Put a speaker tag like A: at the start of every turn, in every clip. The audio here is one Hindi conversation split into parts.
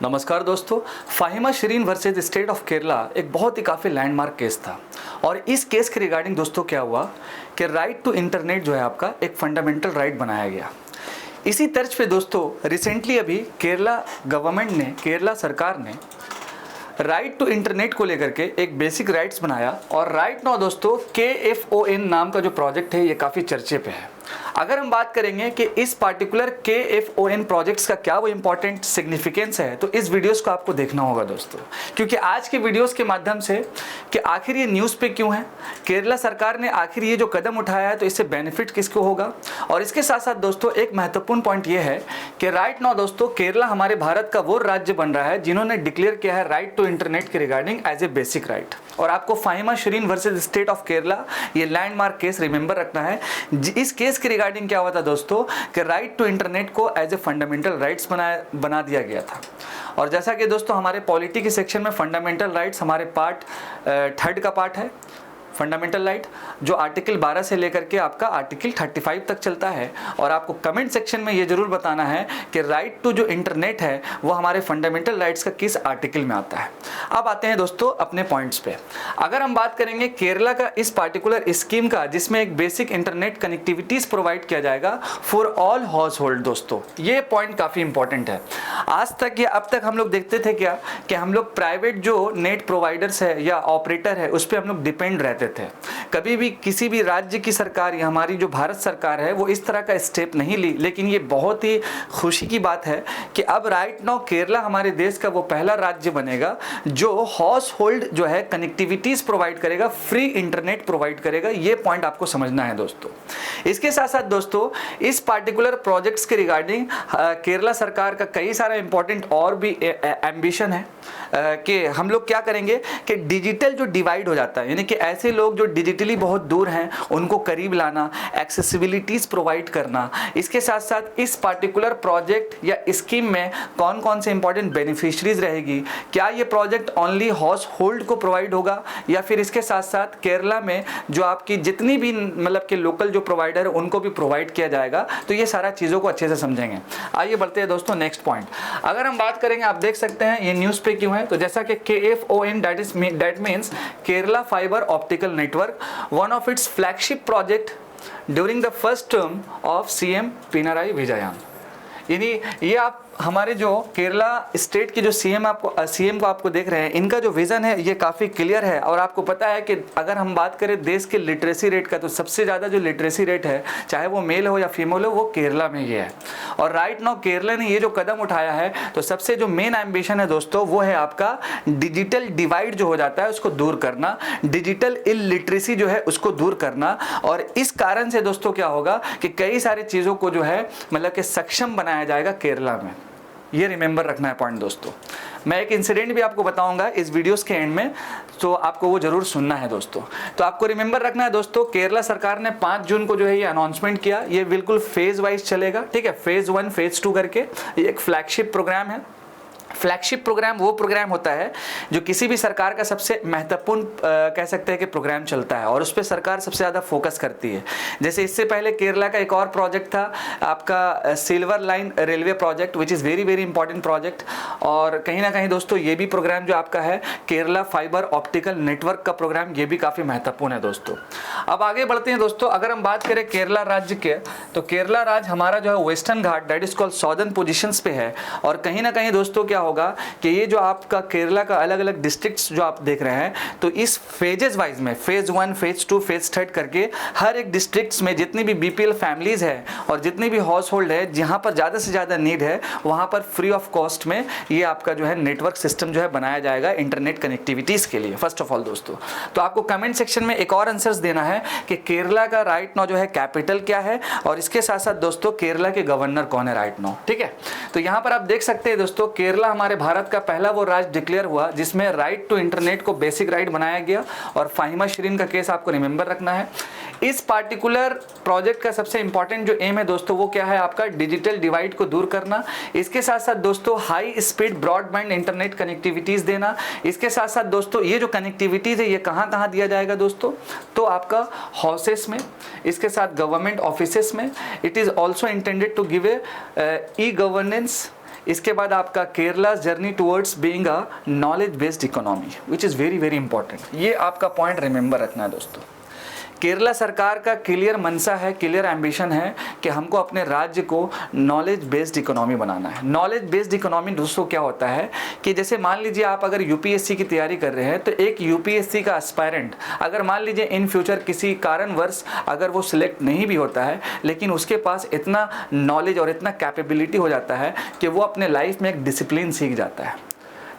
A: नमस्कार दोस्तों, फाहिमा Shirin versus state of Kerala एक बहुत ही काफ़ी लैंडमार्क केस था। और इस केस के रिगार्डिंग दोस्तों क्या हुआ कि राइट टू इंटरनेट जो है आपका एक फंडामेंटल राइट बनाया गया। इसी तर्ज पे दोस्तों रिसेंटली अभी केरला गवर्नमेंट ने, केरला सरकार ने राइट टू इंटरनेट को लेकर के एक बेसिक राइट्स बनाया। और राइट नाउ दोस्तों KFON नाम का जो प्रोजेक्ट है ये काफ़ी चर्चे पे है। अगर हम बात करेंगे कि इस पार्टिकुलर KFON प्रोजेक्ट्स का क्या वो इंपॉर्टेंट सिग्निफिकेंस है, तो इस वीडियोस को आपको देखना होगा दोस्तों, क्योंकि आज के वीडियोस के माध्यम से कि आखिर ये न्यूज़ पे क्यों है, केरला सरकार ने आखिर ये जो कदम उठाया है तो इससे बेनिफिट किसको होगा। और इसके साथ साथ दोस्तों एक महत्वपूर्ण पॉइंट ये है कि राइट नाउ दोस्तों केरला हमारे भारत का वो राज्य बन रहा है जिन्होंने डिक्लेयर किया है राइट टू इंटरनेट के regarding as a basic right. और आपको Fahima Shirin versus state of Kerala ये लैंडमार्क केस रिमेंबर रखना है। इस केस के रिगार्डिंग क्या हुआ था दोस्तों कि राइट टू इंटरनेट को एज ए फंडामेंटल राइट्स बना दिया गया था। और जैसा कि दोस्तों हमारे पॉलिटी के सेक्शन में फंडामेंटल राइट्स हमारे पार्ट 3 का पार्ट है फंडामेंटल राइट, जो आर्टिकल 12 से लेकर के आपका आर्टिकल 35 तक चलता है। और आपको कमेंट सेक्शन में ये जरूर बताना है कि राइट टू जो इंटरनेट है वो हमारे फंडामेंटल राइट्स का किस आर्टिकल में आता है। अब आते हैं दोस्तों अपने पॉइंट्स पे। अगर हम बात करेंगे केरला का इस पार्टिकुलर स्कीम का जिसमें एक बेसिक इंटरनेट कनेक्टिविटीज प्रोवाइड किया जाएगा फॉर ऑल हाउस होल्ड, दोस्तों ये पॉइंट काफ़ी इंपॉर्टेंट है। आज तक या अब तक हम लोग देखते थे क्या कि हम लोग प्राइवेट जो नेट प्रोवाइडर्स है या ऑपरेटर है उस पर हम लोग डिपेंड रहते थे। कभी भी किसी भी राज्य की सरकार या हमारी जो भारत सरकार है वो इस तरह का स्टेप नहीं ली। लेकिन ये बहुत ही खुशी की बात है कि अब राइट नाउ केरला हमारे देश का वो पहला राज्य बनेगा जो हाउस होल्ड जो है कनेक्टिविटीज प्रोवाइड करेगा, फ्री इंटरनेट प्रोवाइड करेगा। ये पॉइंट आपको समझना है दोस्तों। इसके साथ साथ दोस्तों इस पार्टिकुलर प्रोजेक्ट्स के रिगार्डिंग केरला सरकार का कई सारा इंपॉर्टेंट और भी एम्बिशन है कि हम लोग क्या करेंगे कि डिजिटल जो डिवाइड हो जाता है, यानी कि ऐसे लोग जो डिजिटली बहुत दूर हैं उनको करीब लाना, एक्सेसिबिलिटीज प्रोवाइड करना। इसके साथ साथ इस पार्टिकुलर प्रोजेक्ट या स्कीम में कौन कौन से इंपॉर्टेंट बेनिफिशरीज रहेगी, क्या ये प्रोजेक्ट ओनली हाउस होल्ड को प्रोवाइड होगा या फिर इसके साथ साथ केरला में जो आपकी जितनी भी मतलब कि लोकल जो प्रोवाइडर है उनको भी प्रोवाइड किया जाएगा। तो ये सारा चीज़ों को अच्छे से समझेंगे। आइए बढ़ते हैं दोस्तों नेक्स्ट पॉइंट। अगर हम बात करेंगे, आप देख सकते हैं ये न्यूज़ पे क्यों है, तो जैसा कि KFON that means Kerala fibre optical network, one of its flagship project during the first term of CM Pinarayi Vijayan. यानी ये आप हमारे जो केरला स्टेट के जो सीएम को आपको देख रहे हैं, इनका जो विजन है ये काफ़ी क्लियर है। और आपको पता है कि अगर हम बात करें देश के लिटरेसी रेट का, तो सबसे ज़्यादा जो लिटरेसी रेट है चाहे वो मेल हो या फीमेल हो वो केरला में ही है। और राइट नाउ केरला ने ये जो कदम उठाया है तो सबसे जो मेन एम्बिशन है दोस्तों वो है आपका डिजिटल डिवाइड जो हो जाता है उसको दूर करना, डिजिटल इलिटरेसी जो है उसको दूर करना। और इस कारण से दोस्तों क्या होगा कि कई सारी चीज़ों को जो है मतलब कि सक्षम बनाया जाएगा केरला में। ये रिमेंबर रखना है पॉइंट दोस्तों। मैं एक इंसिडेंट भी आपको बताऊंगा इस वीडियोस के एंड में, तो आपको वो जरूर सुनना है दोस्तों। तो आपको रिमेंबर रखना है दोस्तों, केरला सरकार ने 5 जून को जो है ये अनाउंसमेंट किया। ये बिल्कुल फेज वाइज चलेगा, ठीक है, फेज 1 फेज 2 करके। ये एक फ्लैगशिप प्रोग्राम है। फ्लैगशिप प्रोग्राम वो प्रोग्राम होता है जो किसी भी सरकार का सबसे महत्वपूर्ण कह सकते हैं कि प्रोग्राम चलता है और उस पर सरकार सबसे ज़्यादा फोकस करती है। जैसे इससे पहले केरला का एक और प्रोजेक्ट था आपका silver line railway project, which is very very important project. और कहीं ना कहीं दोस्तों ये भी प्रोग्राम जो आपका है केरला फाइबर ऑप्टिकल नेटवर्क का प्रोग्राम, ये भी काफ़ी महत्वपूर्ण है दोस्तों। अब आगे बढ़ते हैं दोस्तों। अगर हम बात करें केरला राज्य के, तो केरला राज्य हमारा जो है western Ghat that is called southern positions पे है। और कहीं ना कहीं दोस्तों क्या होगा कि ये जो आपका केरला का अलग अलग डिस्ट्रिक्ट्स जो आप देख रहे हैं, तो इस फेजेस वाइज में फेज 1 फेज 2 फेज 3 करके हर एक डिस्ट्रिक्ट्स में जितनी भी BPL फैमिलीज है और जितनी भी हाउस होल्ड है जहाँ पर ज़्यादा से ज़्यादा नीड है वहाँ पर फ्री ऑफ कॉस्ट में ये आपका जो है नेटवर्क सिस्टम जो है बनाया जाएगा इंटरनेट कनेक्टिविटीज़ के लिए। फर्स्ट ऑफ ऑल दोस्तों तो आपको कमेंट सेक्शन में एक और आंसर्स देना है कि केरला का राइट नाउ जो है कैपिटल क्या है और इसके साथ साथ दोस्तों केरला के गवर्नर कौन है राइट नाउ, ठीक है। तो यहाँ पर आप देख सकते हैं दोस्तों केरला हमारे भारत का पहला वो राज्य डिक्लेयर हुआ जिसमें राइट टू इंटरनेट को बेसिक राइट बनाया गया। और फाहिमा शरीन का केस आपको रिमेंबर रखना है। इस पार्टिकुलर प्रोजेक्ट का सबसे इंपॉर्टेंट जो एम है दोस्तों वो क्या है आपका डिजिटल डिवाइड को दूर करना। इसके साथ साथ दोस्तों high speed broadband internet connectivities देना। इसके साथ साथ दोस्तों ये जो कनेक्टिविटीज है ये कहाँ कहाँ दिया जाएगा दोस्तों, तो आपका हाउसेस में, इसके साथ गवर्नमेंट ऑफिसेस में। It is also intended to give a e governance इसके बाद आपका Kerala journey towards being a knowledge based economy, which is very very important. ये आपका पॉइंट रिमेंबर रखना है दोस्तों। केरला सरकार का क्लियर मनसा है, क्लियर एम्बिशन है कि हमको अपने राज्य को नॉलेज बेस्ड इकोनॉमी बनाना है। नॉलेज बेस्ड इकोनॉमी दोस्तों क्या होता है कि जैसे मान लीजिए आप अगर यूपीएससी की तैयारी कर रहे हैं, तो एक यूपीएससी का एस्पायरेंट अगर मान लीजिए इन फ्यूचर किसी कारणवश अगर वो सिलेक्ट नहीं भी होता है, लेकिन उसके पास इतना नॉलेज और इतना कैपेबिलिटी हो जाता है कि वो अपने लाइफ में एक डिसिप्लिन सीख जाता है।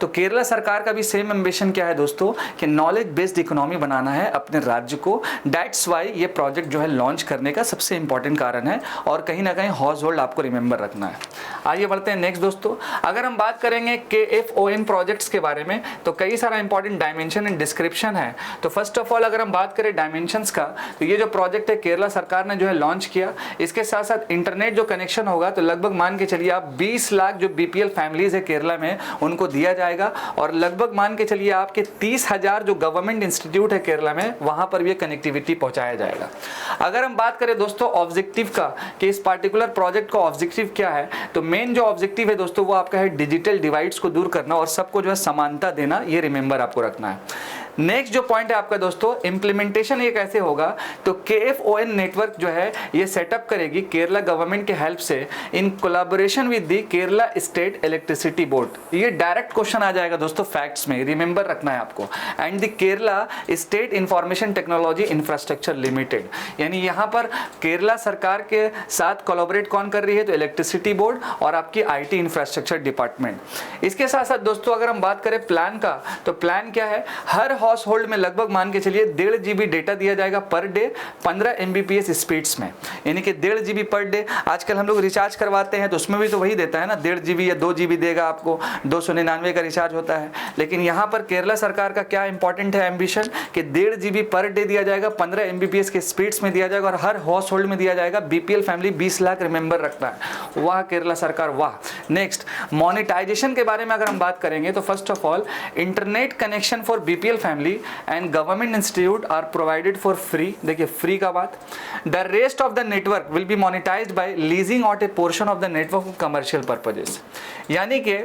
A: तो केरला सरकार का भी सेम एम्बिशन क्या है दोस्तों कि नॉलेज बेस्ड इकोनॉमी बनाना है अपने राज्य को। दैट्स वाई ये प्रोजेक्ट जो है लॉन्च करने का सबसे इंपॉर्टेंट कारण है, और कहीं ना कहीं हाउस होल्ड आपको रिमेंबर रखना है। आइए बढ़ते हैं नेक्स्ट दोस्तों। अगर हम बात करेंगे KFOM प्रोजेक्ट्स के बारे में, तो कई सारा इंपॉर्टेंट डायमेंशन एंड डिस्क्रिप्शन है। तो फर्स्ट ऑफ ऑल अगर हम बात करें डायमेंशंस का, तो ये जो प्रोजेक्ट है केरला सरकार ने जो है लॉन्च किया, इसके साथ साथ इंटरनेट जो कनेक्शन होगा तो लगभग मान के चलिए आप 20 लाख जो BPL फैमिलीज है केरला में उनको दिया जाएगा, और लगभग मान के चलिए आपके 30,000 जो गवर्नमेंट इंस्टीट्यूट है केरला में वहां पर भी कनेक्टिविटी पहुंचाया जाएगा। अगर हम बात करें दोस्तों ऑब्जेक्टिव का कि इस पार्टिकुलर प्रोजेक्ट का ऑब्जेक्टिव क्या है, तो मेन जो ऑब्जेक्टिव है दोस्तों वो आपका है डिजिटल डिवाइड्स को दूर करना और सबको जो है समानता देना, ये रिमेंबर आपको रखना है। नेक्स्ट जो पॉइंट है आपका दोस्तों इम्प्लीमेंटेशन, ये कैसे होगा, तो KFOM नेटवर्क जो है ये सेटअप करेगी केरला गवर्नमेंट के हेल्प से in collaboration with the Kerala state electricity board. ये डायरेक्ट क्वेश्चन आ जाएगा दोस्तों फैक्ट्स में, रिमेंबर रखना है आपको। And the Kerala state information technology infrastructure limited, यानी यहाँ पर केरला सरकार के साथ कोलैबोरेट कौन कर रही है, तो इलेक्ट्रिसिटी बोर्ड और आपकी IT इंफ्रास्ट्रक्चर डिपार्टमेंट। इसके साथ साथ दोस्तों अगर हम बात करें प्लान का, तो प्लान क्या है, हर हाउस होल्ड में लगभग मान के चलिए 1.5 GB डेटा दिया जाएगा पर डे 15 Mbps स्पीड्स में, यानी कि 1.5 GB पर डे। आजकल हम लोग रिचार्ज करवाते हैं तो उसमें भी तो वही देता है ना, 1.5 GB या 2 GB देगा आपको, 299 का रिचार्ज होता है। लेकिन यहाँ पर केरला सरकार का क्या इंपॉर्टेंट है एम्बिशन कि 1.5 GB पर डे दिया जाएगा, 15 Mbps के स्पीड्स में दिया जाएगा, और हर हाउस होल्ड में दिया जाएगा। BPL फैमिली 20 लाख रिमेंबर रखना है। वाह केरला सरकार वाह। नेक्स्ट मोनेटाइजेशन के बारे में अगर हम बात करेंगे, तो first of all internet connection for BPL family and government institute are provided for free. देखिए फ्री का बात, the rest of the network will be monetised by leasing out a portion of the network for commercial purposes, यानी कि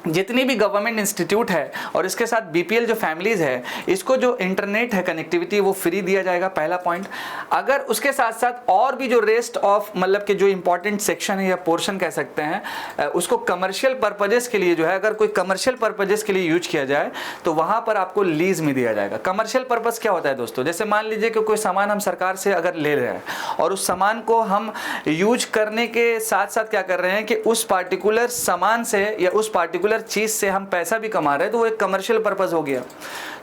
A: जितनी भी गवर्नमेंट इंस्टीट्यूट है और इसके साथ BPL जो फैमिलीज है, इसको जो इंटरनेट है कनेक्टिविटी वो फ्री दिया जाएगा, पहला पॉइंट। अगर उसके साथ साथ और भी जो रेस्ट ऑफ मतलब कि जो इंपॉर्टेंट सेक्शन है या पोर्शन कह सकते हैं, उसको कमर्शियल पर्पजेस के लिए जो है, अगर कोई कमर्शियल पर्पजेस के लिए यूज किया जाए तो वहाँ पर आपको लीज में दिया जाएगा। कमर्शियल पर्पज क्या होता है दोस्तों, जैसे मान लीजिए कि कोई सामान हम सरकार से अगर ले रहे हैं और उस सामान को हम यूज करने के साथ साथ क्या कर रहे हैं कि उस पार्टिकुलर सामान से या उस पार्टिकुलर चीज से हम पैसा भी कमा रहे हैं, तो वो एक कमर्शियल पर्पस हो गया।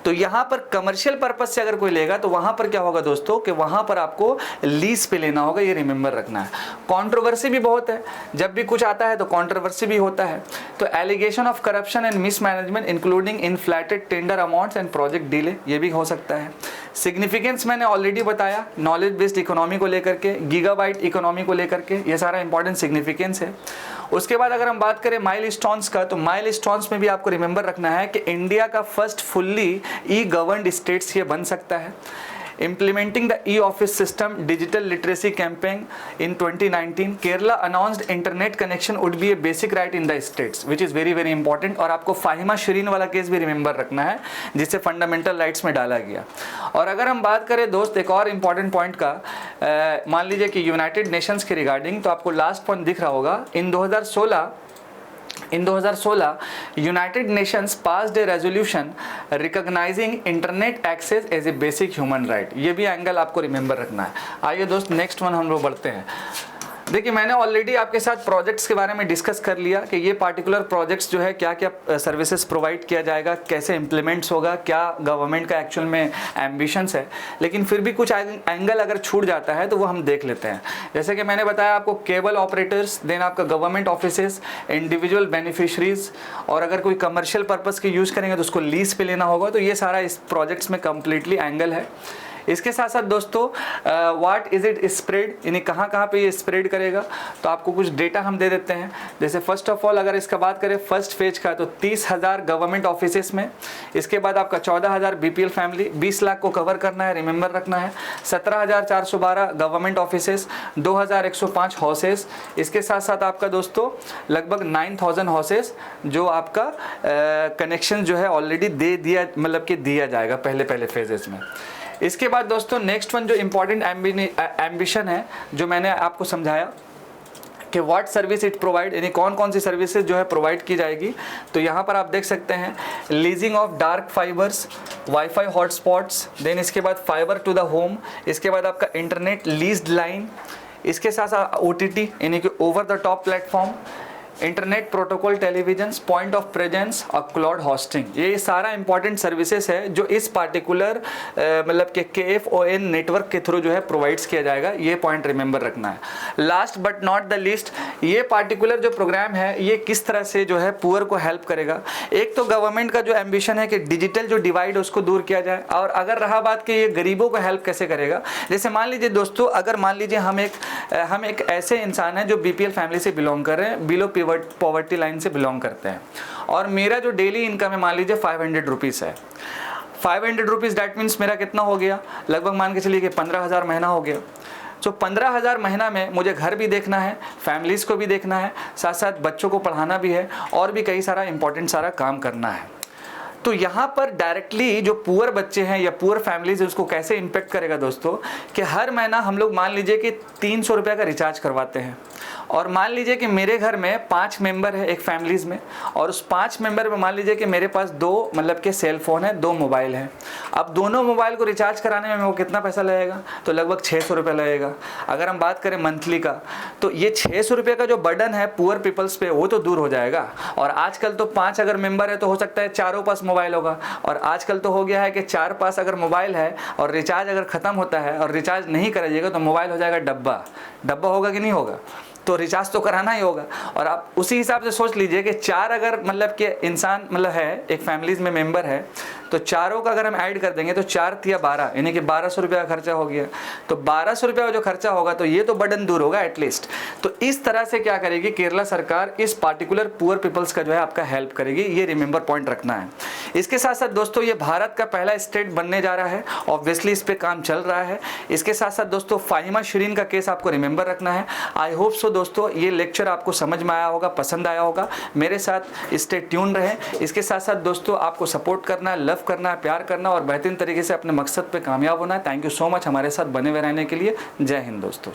A: तो यहां पर कमर्शियल पर्पस से अगर कोई लेगा तो वहां पर क्या होगा दोस्तों कि वहां पर आपको लीज पे लेना होगा, ये रिमेंबर रखना है। कंट्रोवर्सी भी बहुत है, जब भी कुछ आता है तो कंट्रोवर्सी भी होता है। तो allegation of corruption and mismanagement including inflated tender amounts and project delay, ये भी हो सकता है। सिग्निफिकेंस मैंने ऑलरेडी बताया, नॉलेज बेस्ड इकोनॉमी को लेकर के, गीगाबाइट इकोनॉमी को लेकर के, ये सारा इंपॉर्टेंट सिग्निफिकेंस है। उसके बाद अगर हम बात करें माइलस्टोन्स का, तो माइलस्टोन्स में भी आपको रिमेंबर रखना है कि इंडिया का फर्स्ट फुल्ली ई-गवर्न्ड स्टेट्स ये बन सकता है। Implementing the e-office system digital literacy campaign in 2019, Kerala announced internet connection would be a basic right in the states, which is very very important। और आपको फाहिमा शरीन वाला केस भी रिमेंबर रखना है जिसे फंडामेंटल राइट्स में डाला गया। और अगर हम बात करें दोस्त एक और इम्पॉर्टेंट पॉइंट का, मान लीजिए कि यूनाइटेड नेशंस के रिगार्डिंग, तो आपको लास्ट पॉइंट दिख रहा होगा, in 2016 United Nations passed a resolution recognizing internet access as a basic human right। ये भी एंगल आपको रिमेंबर रखना है। आइए दोस्त नेक्स्ट वन हम लोग बढ़ते हैं। देखिए मैंने ऑलरेडी आपके साथ प्रोजेक्ट्स के बारे में डिस्कस कर लिया कि ये पार्टिकुलर प्रोजेक्ट्स जो है क्या क्या सर्विसेज प्रोवाइड किया जाएगा, कैसे इम्प्लीमेंट्स होगा, क्या गवर्नमेंट का एक्चुअल में एम्बिशंस है। लेकिन फिर भी कुछ एंगल अगर छूट जाता है तो वो हम देख लेते हैं। जैसे कि मैंने बताया आपको केबल ऑपरेटर्स, देन आपका गवर्नमेंट ऑफिसेस, इंडिविजुअल बेनिफिशरीज, और अगर कोई कमर्शियल पर्पज़ की यूज़ करेंगे तो उसको लीज पे लेना होगा। तो ये सारा इस प्रोजेक्ट्स में कम्प्लीटली एंगल है। इसके साथ साथ दोस्तों व्हाट इज इट स्प्रेड, यानी कहाँ कहाँ पे ये स्प्रेड करेगा, तो आपको कुछ डेटा हम दे देते हैं। जैसे फर्स्ट ऑफ ऑल अगर इसका बात करें फर्स्ट फेज का, तो 30,000 गवर्नमेंट ऑफिसेस में, इसके बाद आपका 14,000 बीपीएल फैमिली, 20 लाख को कवर करना है, रिमेंबर रखना है। 17,412 गवर्नमेंट ऑफिसेस, 2,105 हाउसेस, इसके साथ साथ आपका दोस्तों लगभग 9,000 हाउसेस जो आपका कनेक्शन जो है ऑलरेडी दे दिया, मतलब कि दिया जाएगा पहले फेजेस में। इसके बाद दोस्तों नेक्स्ट वन जो इम्पॉर्टेंट एम्बिशन है, जो मैंने आपको समझाया कि व्हाट सर्विस इट प्रोवाइड, यानी कौन कौन सी सर्विसेज जो है प्रोवाइड की जाएगी। तो यहाँ पर आप देख सकते हैं leasing of dark fibres, wifi hotspots, then इसके बाद फाइबर टू द होम, इसके बाद आपका इंटरनेट लीज्ड लाइन, इसके साथ साथ OTT यानी कि over the top platform, internet protocol, television, point of presence और क्लाउड होस्टिंग। ये सारा इंपॉर्टेंट सर्विसेज है जो इस पार्टिकुलर मतलब के KFON नेटवर्क के थ्रू जो है प्रोवाइड्स किया जाएगा। ये पॉइंट रिमेंबर रखना है। Last but not the least, ये पार्टिकुलर जो प्रोग्राम है ये किस तरह से जो है पुअर को हेल्प करेगा। एक तो गवर्नमेंट का जो एम्बिशन है कि डिजिटल जो डिवाइड उसको दूर किया जाए, और अगर रहा बात कि ये गरीबों को हेल्प कैसे करेगा, जैसे मान लीजिए दोस्तों, अगर मान लीजिए हम एक ऐसे इंसान हैं जो BPL फैमिली से बिलोंग कर रहे हैं, बिलो पॉवर्टी लाइन से बिलोंग करते हैं, और मेरा जो डेली इनकम है मान लीजिए 500 रुपीज़ है। 500 रुपीज़ डैट मीन्स मेरा कितना हो गया, लगभग मान के चलिए कि 15,000 महीना हो गया। तो 15,000 महीना में मुझे घर भी देखना है, फैमिलीज़ को भी देखना है, साथ साथ बच्चों को पढ़ाना भी है, और भी कई सारा इंपॉर्टेंट सारा काम करना है। तो यहाँ पर डायरेक्टली जो पुअर बच्चे हैं या पुअर फैमिलीज उसको कैसे इम्पेक्ट करेगा दोस्तों, कि हर महीना हम लोग मान लीजिए कि 300 रुपये का रिचार्ज करवाते हैं, और मान लीजिए कि मेरे घर में 5 मेंबर है एक फैमिलीज में, और उस 5 मेंबर में मान लीजिए कि मेरे पास 2 मतलब के सेल फोन है, 2 मोबाइल है। अब दोनों मोबाइल को रिचार्ज कराने में मेरे को कितना पैसा लगेगा, तो लगभग 600 रुपये लगेगा। अगर हम बात करें मंथली का, तो ये 600 रुपये का जो बर्डन है पुअर पीपल्स पे वो तो दूर हो जाएगा। और आजकल तो 5 अगर मेंबर है तो हो सकता है चारों पास मोबाइल होगा, और आजकल तो हो गया है कि 4 पास अगर मोबाइल है और रिचार्ज अगर ख़त्म होता है और रिचार्ज नहीं कराइएगा तो मोबाइल हो जाएगा डब्बा होगा कि नहीं होगा, तो रिचार्ज तो कराना ही होगा। और आप उसी हिसाब से सोच लीजिए कि 4 अगर मतलब कि इंसान मतलब है एक फैमिलीज में मेंबर है, तो चारों का अगर हम ऐड कर देंगे तो 4 या 12 यानी कि 1200 रुपये का खर्चा हो गया। तो 1200 रुपये का जो खर्चा होगा तो ये तो बर्डन दूर होगा एटलीस्ट। तो इस तरह से क्या करेगी केरला सरकार, इस पार्टिकुलर पुअर पीपल्स का जो है आपका हेल्प करेगी, ये रिमेंबर पॉइंट रखना है। इसके साथ साथ दोस्तों ये भारत का पहला स्टेट बनने जा रहा है, ऑब्वियसली इस पर काम चल रहा है। इसके साथ साथ दोस्तों फाहिमा शिरीन का केस आपको रिमेंबर रखना है। आई होप सो दोस्तों ये लेक्चर आपको समझ में आया होगा, पसंद आया होगा। मेरे साथ स्टे ट्यून रहें। इसके साथ साथ दोस्तों आपको सपोर्ट करना है, लव करना है, प्यार करना और बेहतरीन तरीके से अपने मकसद पे कामयाब होना है। थैंक यू सो मच हमारे साथ बने हुए रहने के लिए। जय हिंद दोस्तों।